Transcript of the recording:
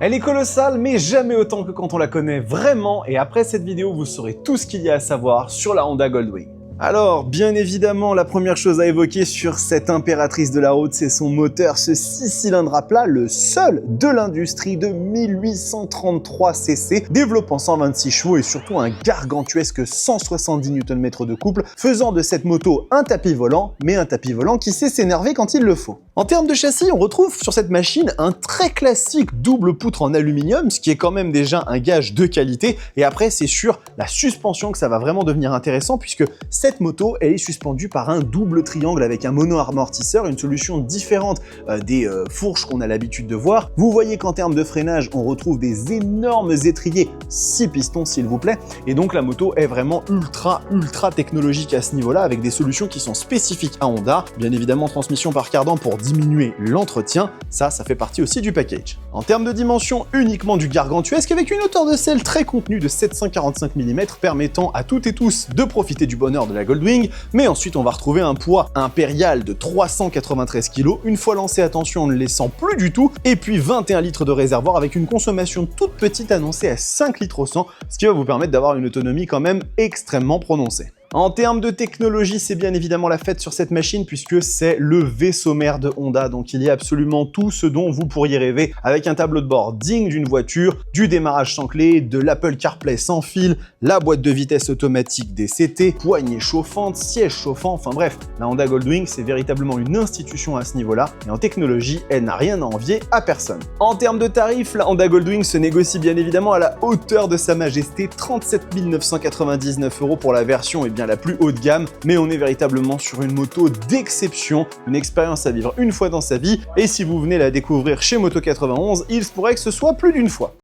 Elle est colossale, mais jamais autant que quand on la connaît vraiment, et après cette vidéo, vous saurez tout ce qu'il y a à savoir sur la Honda Goldwing. Alors, bien évidemment, la première chose à évoquer sur cette impératrice de la route, c'est son moteur, ce 6 cylindres à plat, le seul de l'industrie de 1833 cc, développant 126 chevaux et surtout un gargantuesque 170 Nm de couple, faisant de cette moto un tapis volant, mais un tapis volant qui sait s'énerver quand il le faut. En termes de châssis, on retrouve sur cette machine un très classique double poutre en aluminium, ce qui est quand même déjà un gage de qualité, et après c'est sur la suspension que ça va vraiment devenir intéressant, puisque cette moto, elle est suspendue par un double triangle avec un mono-amortisseur, une solution différente des fourches qu'on a l'habitude de voir. Vous voyez qu'en termes de freinage, on retrouve des énormes étriers, 6 pistons s'il vous plaît, et donc la moto est vraiment ultra technologique à ce niveau-là, avec des solutions qui sont spécifiques à Honda. Bien évidemment, transmission par cardan pour diminuer l'entretien, ça fait partie aussi du package. En termes de dimension, uniquement du gargantuesque, avec une hauteur de selle très contenue de 745 mm, permettant à toutes et tous de profiter du bonheur de la Goldwing, mais ensuite on va retrouver un poids impérial de 393 kg, une fois lancé, attention, on ne le sent plus du tout, et puis 21 litres de réservoir avec une consommation toute petite annoncée à 5 litres au 100, ce qui va vous permettre d'avoir une autonomie quand même extrêmement prononcée. En termes de technologie, c'est bien évidemment la fête sur cette machine puisque c'est le vaisseau mère de Honda, donc il y a absolument tout ce dont vous pourriez rêver avec un tableau de bord digne d'une voiture, du démarrage sans clé, de l'Apple CarPlay sans fil, la boîte de vitesse automatique DCT, poignée chauffante, siège chauffant, enfin bref, la Honda Goldwing c'est véritablement une institution à ce niveau-là et en technologie, elle n'a rien à envier à personne. En termes de tarifs, la Honda Goldwing se négocie bien évidemment à la hauteur de sa majesté, 37 999 € pour la version la plus haut de gamme, mais on est véritablement sur une moto d'exception, une expérience à vivre une fois dans sa vie, et si vous venez la découvrir chez Moto91, il se pourrait que ce soit plus d'une fois.